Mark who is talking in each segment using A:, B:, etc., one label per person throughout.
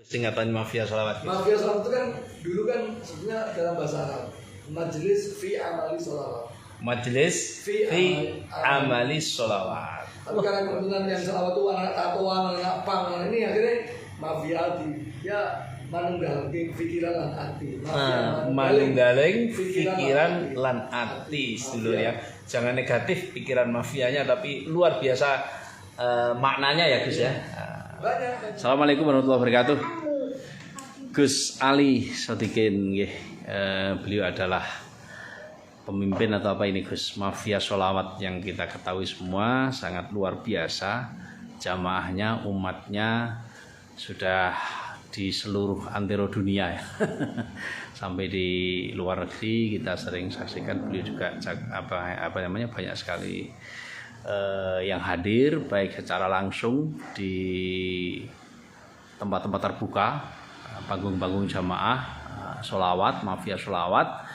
A: singkatan mafia sholawat?
B: Mafia sholawat itu kan dulu kan sebenarnya dalam bahasa Arab Majelis fi amali sholawat.
A: Majelis fi amali sholawat.
B: Tapi karena kebetulan yang sholawat itu anak tatoan, anak pang, ini akhirnya mafia ya manunggaling pikiran lan ati.
A: Manunggaling pikiran lan ati dulu ya. Jangan negatif pikiran mafianya, tapi luar biasa maknanya ya Gus ya.
B: Banyak.
A: Assalamualaikum warahmatullahi wabarakatuh. Gus Ali Sodikin, beliau adalah pemimpin atau apa ini Gus, mafia sholawat yang kita ketahui semua sangat luar biasa. Jamaahnya, umatnya sudah di seluruh antero dunia ya. Sampai di luar negeri kita sering saksikan beliau juga banyak sekali yang hadir baik secara langsung di tempat-tempat terbuka, panggung-panggung jamaah sholawat, mafia sholawat.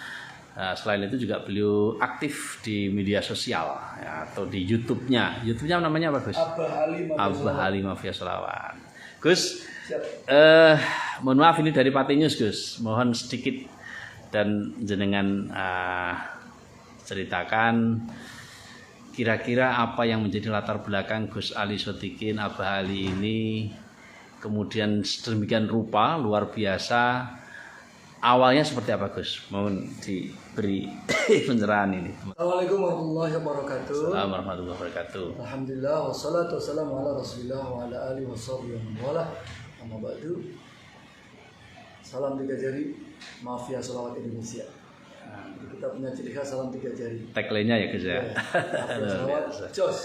A: Selain itu juga beliau aktif di media sosial ya, atau di YouTube-nya. YouTube-nya namanya apa Gus? Abah Ali Mafia Sholawat. Gus, mohon maaf ini dari Patinyus Gus. Mohon sedikit dan jenengan ceritakan kira-kira apa yang menjadi latar belakang Gus Ali Sodikin Abah Ali ini, kemudian sedemikian rupa luar biasa. Awalnya seperti apa Gus? Mohon diberi pencerahan ini.
B: Assalamualaikum warahmatullahi wabarakatuh.
A: Assalamualaikum warahmatullahi wabarakatuh.
B: Alhamdulillah wassalatu wassalamu ala Rasulillah wa ala alihi washabbihi wa wala. Amma ba'du. Salam tiga jari mafia sholawat Indonesia. Kita punya ciri khas salam tiga jari.
A: Tagline-nya ya Gus ya.
B: Mafia sholawat jos.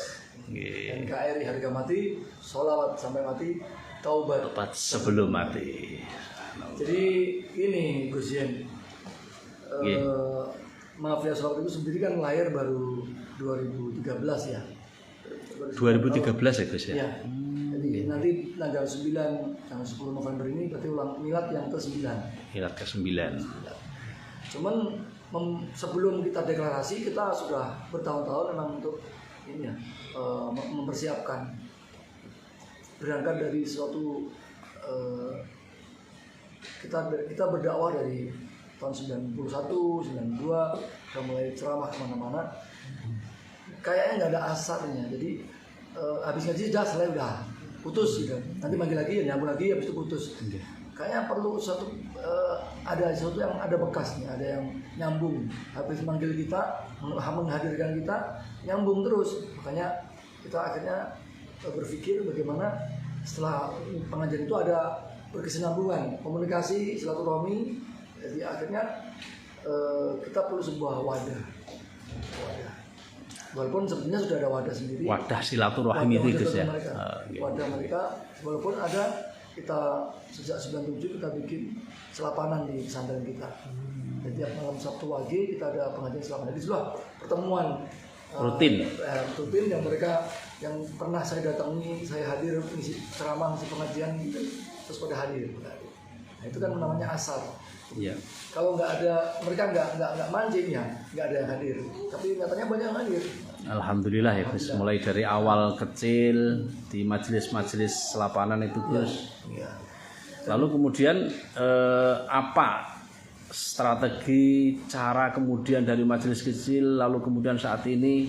B: NKRI harga mati, sholawat sampai mati, taubat
A: sebelum mati.
B: Jadi ini Gus Yen, mafia sholawat itu sendiri kan lahir baru 2013 ya.
A: 2013 ya Gus ya?
B: Ya. Jadi nanti tanggal 10 November ini berarti ulang milad yang ke-9.
A: Milad ke-9.
B: Cuman sebelum kita deklarasi kita sudah bertahun-tahun memang untuk ini ya, mempersiapkan berangkat dari suatu kita berdakwah dari tahun 91, 92 udah mulai ceramah kemana-mana. Kayaknya nggak ada asarnya. Jadi habis ngaji sudah selesai udah putus gitu. Nanti manggil lagi, nyambung lagi, habis itu putus. Kayaknya perlu suatu ada sesuatu yang ada bekasnya, ada yang nyambung. Habis manggil kita, menghadirkan kita, nyambung terus. Makanya kita akhirnya berpikir bagaimana setelah pengajian itu ada berkesinambungan, komunikasi, silaturahmi. Jadi akhirnya kita perlu sebuah wadah. Walaupun sebenarnya sudah ada wadah sendiri.
A: Wadah silaturahmi itu Gus ya.
B: Wadah mereka, walaupun ada, kita sejak 97 kita bikin selapanan di pesantren kita. Jadi malam Sabtu Wage kita ada pengajian selapanan. Jadi sebuah pertemuan rutin yang mereka yang pernah saya datangi, saya hadir ngisi ceramah, ngisi pengajian gitu, terus pada hadir. Nah, itu kan namanya asar.
A: Iya.
B: Kalau nggak ada, mereka nggak mancing ya, nggak ada yang hadir. Tapi nyatanya banyak yang hadir.
A: Alhamdulillah ya Gus. Mulai dari awal kecil di majelis-majelis selapanan itu Gus.
B: Ya.
A: Lalu kemudian apa strategi cara kemudian dari majelis kecil lalu kemudian saat ini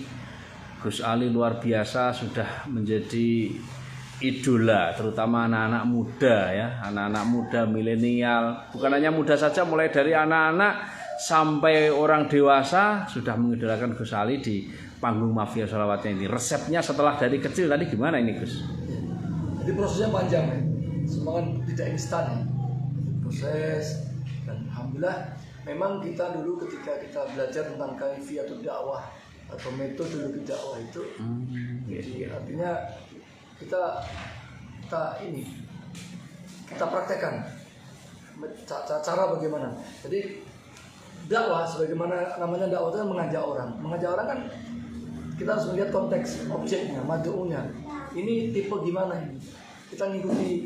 A: Gus Ali luar biasa sudah menjadi idola terutama anak-anak muda ya, anak-anak muda milenial, bukan hanya muda saja, mulai dari anak-anak sampai orang dewasa sudah mengidolakan Gus Ali di panggung mafia sholawatnya ini. Resepnya setelah dari kecil tadi gimana ini Gus?
B: Jadi prosesnya panjang ya, semua kan tidak instan ya, proses. Dan alhamdulillah memang kita dulu ketika kita belajar tentang kaifiyatul dakwah atau metode dakwah itu, jadi artinya kita praktekkan cara bagaimana. Jadi dakwah sebagaimana namanya dakwah itu kan mengajak orang kan kita harus melihat konteks objeknya, mad'unya. Ini tipe gimana ini? Kita ngikuti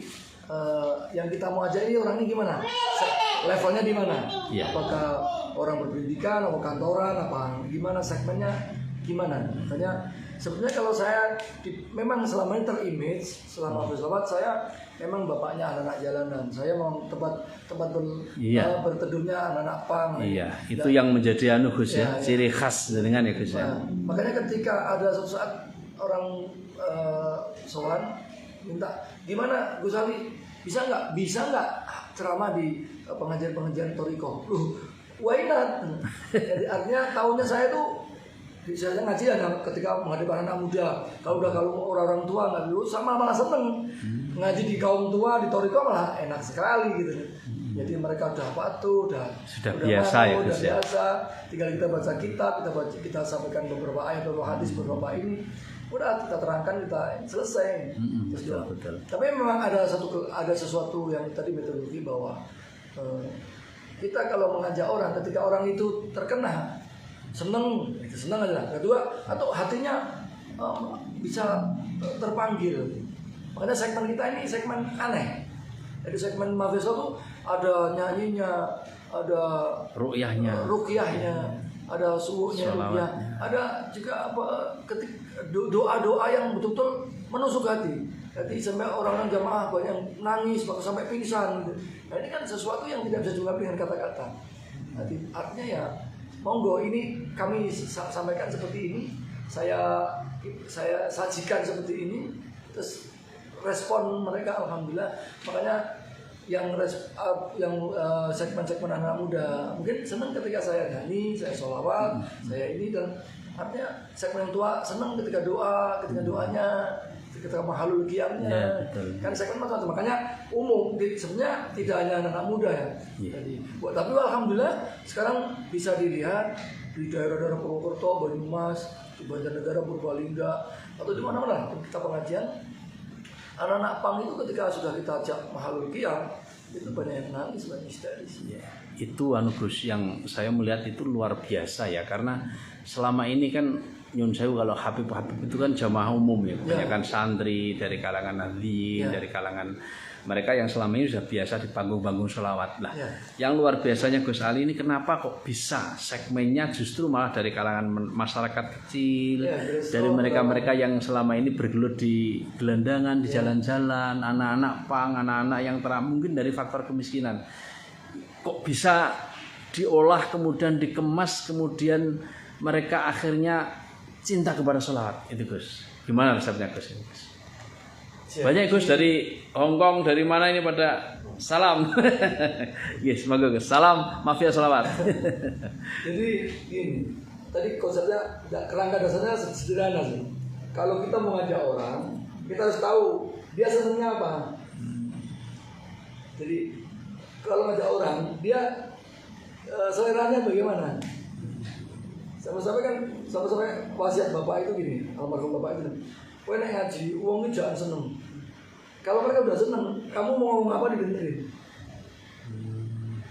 B: yang kita mau ajak ini orangnya gimana? Levelnya di mana? Ya. Apakah orang berpendidikan, atau kantoran, apa gimana segmennya gimana? Makanya Sebenarnya kalau saya memang selama ini terimage selama berselawat saya memang bapaknya anak-anak jalanan. Saya mau tempat berteduhnya anak-anak pang.
A: Iya, itu yang menjadi Gus ya, ciri khas dengan ya Gus ya.
B: Makanya ketika ada suatu saat orang sowan minta gimana Gus Ali bisa nggak ceramah di pengajian Toriko? Why not? Jadi artinya tahunnya saya tuh saya ngaji ada ketika menghadapi anak muda. Kalau orang tua nggak dulu sama malah seneng ngaji di kaum tua di Toriko malah enak sekali gitu. Jadi mereka udah patuh, sudah
A: biasa ya,
B: udah biasa. Tinggal kita baca kitab, kita sampaikan beberapa ayat, beberapa hadis, beberapa ini. Udah kita terangkan, kita selesai.
A: Betul.
B: Tapi memang ada sesuatu yang tadi metodologi bahwa kita kalau mengajak orang, ketika orang itu terkena seneng aja. Kedua, atau hatinya bisa terpanggil. Makanya segmen kita ini segmen aneh. Jadi segmen Mafia tuh ada nyanyinya, ada
A: ruqyahnya,
B: ada subuhnya ruqyah, ada juga doa-doa yang betul-betul menusuk hati. Jadi sampai orang-orang jamaah banyak yang nangis, bahkan sampai pingsan. Nah ini kan sesuatu yang tidak bisa diungkap dengan kata-kata. Jadi artinya ya monggo ini kami sampaikan seperti ini, saya sajikan seperti ini, terus respon mereka alhamdulillah. Makanya yang segmen-segmen anak muda mungkin senang ketika saya nyanyi, saya sholawat, saya ini, dan artinya segmen tua senang ketika doanya, ketika mahalul qiyamnya, kan segmen macam-macam. Makanya umum sebenarnya tidak hanya anak muda ya. Jadi, tapi alhamdulillah sekarang bisa dilihat di daerah-daerah Purwokerto, Banyumas, di Banjarnegara, Purbalingga, atau di mana-mana kita pengajian. Anak-anak pang itu ketika sudah kita ajak mahalul qiyam itu banyak yang nangis, banyak histeris.
A: Itu Gus yang saya melihat itu luar biasa ya, karena selama ini kan nyun sewu kalau Habib itu kan jamaah umum ya, kebanyakan santri dari kalangan ahli, dari kalangan mereka yang selama ini sudah biasa di panggung-panggung sholawat. Nah, yang luar biasanya Gus Ali ini kenapa kok bisa segmennya justru malah dari kalangan masyarakat kecil, dari mereka-mereka yang selama ini bergelut di gelandangan, di jalan-jalan, anak-anak pang, anak-anak yang mungkin dari faktor kemiskinan, kok bisa diolah kemudian dikemas, kemudian mereka akhirnya cinta kepada sholawat itu Gus. Gimana resepnya Gus? Banyak Gus dari Hongkong, dari mana ini pada salam. Yes, semoga Gus. Salam Mafia Sholawat.
B: Jadi ini tadi konsepnya kerangka dasarnya sederhana sih. Kalau kita mau ngajak orang, kita harus tahu dia senangnya apa. Jadi kalau ngajak orang, dia seleranya bagaimana? Sama-sama wasiat bapak itu gini, almarhum bapak itu. Kowe nek ngaji, wong itu jangan seneng. Kalau mereka udah seneng, kamu mau ngomong apa didengerin.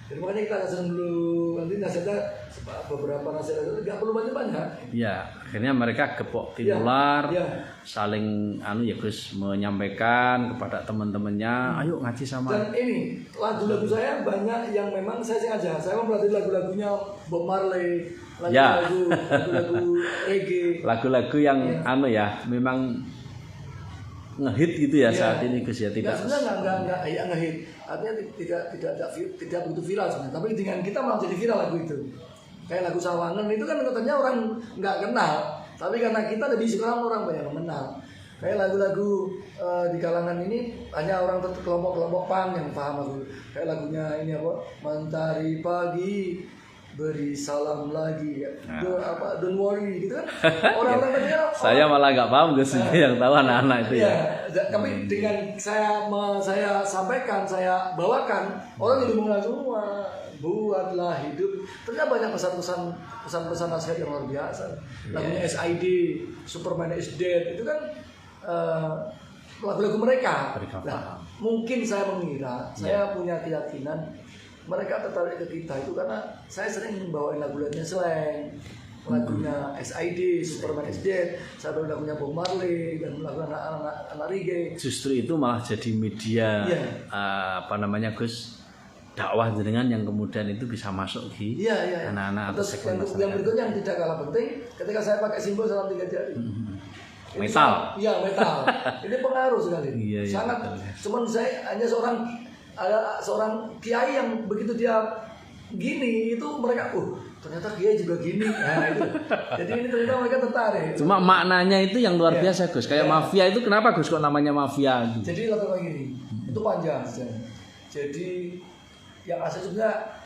B: Jadi makanya kita seneng dulu. Nanti nasihatnya beberapa nasihat itu nggak perlu banyak-banyak.
A: Ya, akhirnya mereka gepok tinular, saling Gus menyampaikan kepada teman-temannya, ayo ngaji sama.
B: Dan ini lagu-lagu saya banyak yang memang saya sengaja. Saya mempelajari lagu-lagunya Bob Marley. Lagu-lagu reggae,
A: lagu-lagu yang memang ngehit gitu ya saat ini Gus ya, tidak.
B: Sebenarnya nggak ngehit, artinya tidak begitu viral sebenarnya. Tapi dengan kita malah jadi viral lagu itu. Kayak lagu Sawangan itu kan katanya orang nggak kenal, tapi karena kita lebih sekarang orang banyak mengenal. Kayak lagu-lagu di kalangan ini hanya orang kelompok-kelompok pang yang paham lagu. Kayak lagunya ini Mentari Pagi beri salam lagi ya. Don't worry gitu kan. Orang-orang kecil
A: saya malah nggak paham Gus, yang tahu anak-anak itu ya.
B: Tapi dengan saya sampaikan, saya bawakan, orang jadi mengenal semua. Buatlah hidup. Ternyata banyak pesan-pesan nasihat yang luar biasa. Lagunya SID, Superman is Dead itu kan lagu-lagu mereka. Nah, mungkin saya mengira, saya punya keyakinan mereka tertarik ke kita itu karena saya sering membawain lagu-lagunya slang, lagunya SID, Superman is Dead, saya bawain lagunya Bob Marley dan lagu anak-anak reggae.
A: Justru itu malah jadi media Gus, dakwah jenengan yang kemudian itu bisa masuk di anak-anak atau
B: yang berikutnya yang tidak kalah penting, ketika saya pakai simbol salam 3 jari.
A: Metal.
B: Iya, metal. Ini pengaruh sekali.
A: Iya,
B: Sangat.
A: betul, ya.
B: Cuman saya hanya ada seorang kiai yang begitu dia gini itu mereka, ternyata kiai juga gini. Nah, itu. Jadi ini ternyata mereka tertarik.
A: Cuma maknanya itu yang luar biasa Gus. Kayak mafia itu kenapa Gus kok namanya mafia?
B: Jadi latar belakang gini, itu panjang sejarah. Jadi yang asli sebenarnya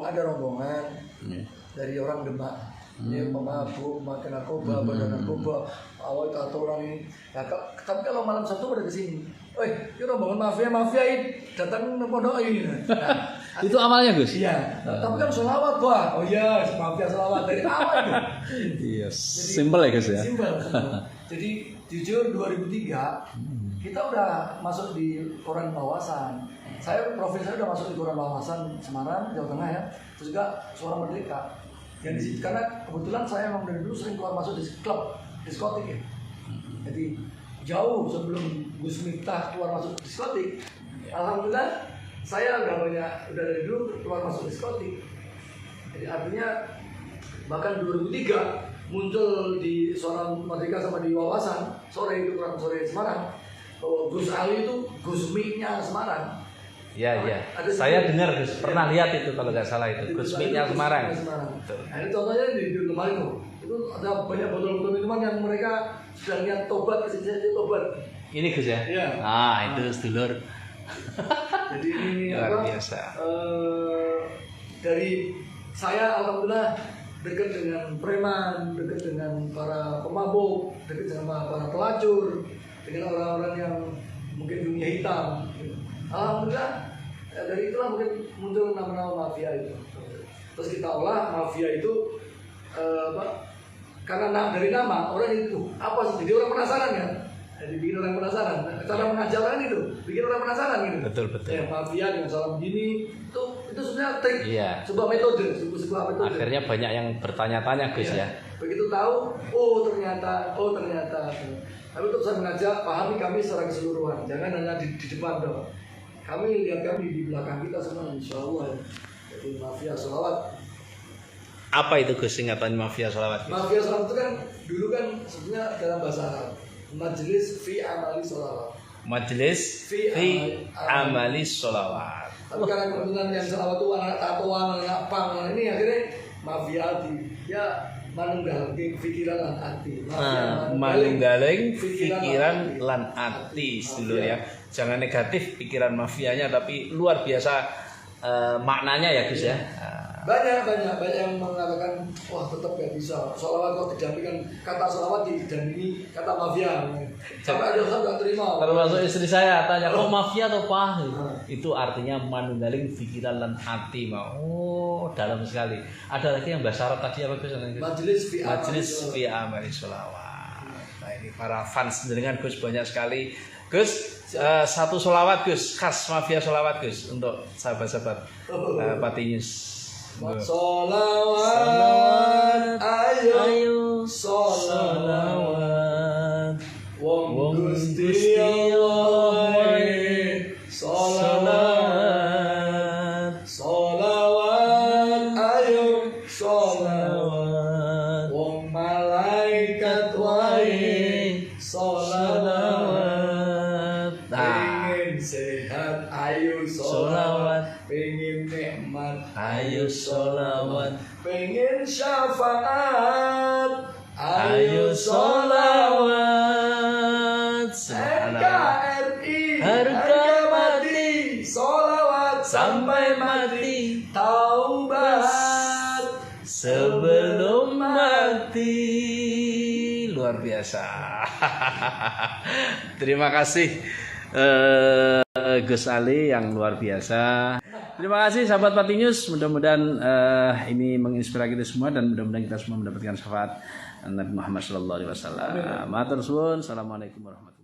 B: ada rombongan dari orang Demak. Ini pemabuk, makan narkoba, badan narkoba, awal tato orang ini. Nah, tapi kalau malam Sabtu pada kesini, ini rombongan mafia ini datang ke pondok ini. Nah,
A: itu amalnya Gus?
B: Iya. Tapi kan sholawat Pak. Oh iya, mafia sholawat dari awal itu.
A: Iya. Simpel ya Gus ya.
B: Simpel. Jadi jujur 2003 kita udah masuk di koran Wawasan. Profil saya udah masuk di koran Wawasan Semarang, Jawa Tengah ya. Terus juga Suara Merdeka. Yang di situ karena kebetulan saya memang dari dulu sering keluar masuk di klub diskotik ya. Jadi jauh sebelum Gus Miftah keluar masuk diskotik, alhamdulillah saya udah dari dulu keluar masuk diskotik. Jadi artinya bahkan 2003 muncul di Suara Merdeka sama di Wawasan sore itu kurang sore Semarang. Gus Ali itu Gus Mi-nya Semarang.
A: Iya. Saya dengar Gus, pernah lihat itu kalau nggak salah itu Gus Mi-nya Semarang.
B: Nah, ini contohnya di lemari itu ada banyak botol-botol minuman yang mereka sudah niat tobat, kesini tobat.
A: Ini Gus ya?
B: Iya.
A: Itu sedulur.
B: Jadi ini
A: luar biasa.
B: Dari saya alhamdulillah dekat dengan preman, dekat dengan para pemabuk, dekat dengan para pelacur, dengan orang-orang yang mungkin dunia hitam. Alhamdulillah dari itulah mungkin muncul nama-nama mafia itu. Terus kita olah mafia itu karena dari nama orang itu apa sih? Jadi orang penasaran kan? Jadi bikin orang penasaran. Cara mengajarkan itu bikin orang penasaran gitu.
A: Betul.
B: Ya, mafia dengan salam begini itu sebenarnya trik, sebuah metode.
A: Akhirnya banyak yang bertanya-tanya Gus ya.
B: Begitu tahu, ternyata. Tapi untuk saya mengajak pahami kami secara keseluruhan, jangan hanya di depan dong. Kami lihat kami di belakang kita semua, insya Allah. Jadi mafia sholawat.
A: Apa itu Gus singkatan mafia sholawat?
B: Mafia sholawat itu kan dulu kan sebenarnya dalam bahasa Arab, majelis fi amali sholawat.
A: Majelis fi amali sholawat.
B: Tapi karena kebetulan yang sholawat itu anak tatoan, anak pang, ini akhirnya mafia ya manunggaling pikiran lan ati.
A: Manunggaling pikiran lan ati dulu ya. Jangan negatif pikiran mafianya tapi luar biasa maknanya ya Gus ya.
B: Banyak yang mengatakan tetap gak bisa sholawat kok didampingkan kata sholawat didampingi kata mafia. Sampai ada orang gak terima.
A: Termasuk istri saya tanya kok mafia atau apa? Itu artinya manunggaling pikiran lan ati mau. Dalam sekali. Ada lagi yang bahasa Arab tadi apa Gus? Majelis fi amali sholawat. Nah ini para fans dengan Gus banyak sekali. Gus, satu sholawat Gus, khas mafia sholawat Gus untuk sahabat-sahabat Patinyus.
B: Sholawat, ayo sholawat, wong Gusti Allah, sholawat, ayo sholawat, wong malaikat wae sholawat. Sehat, ayo sholawat. Pengen nikmat, ayo sholawat. Pengen syafaat, ayo sholawat. NKRI harga mati, sholawat sampai mati. Taubat sebelum mati.
A: Luar biasa. Terima kasih Gus Ali yang luar biasa. Terima kasih sahabat Patinyus. Mudah-mudahan ini menginspirasi kita semua dan mudah-mudahan kita semua mendapatkan syafaat Nabi Muhammad SAW. Matur suwun. Assalamualaikum warahmatullahi wabarakatuh.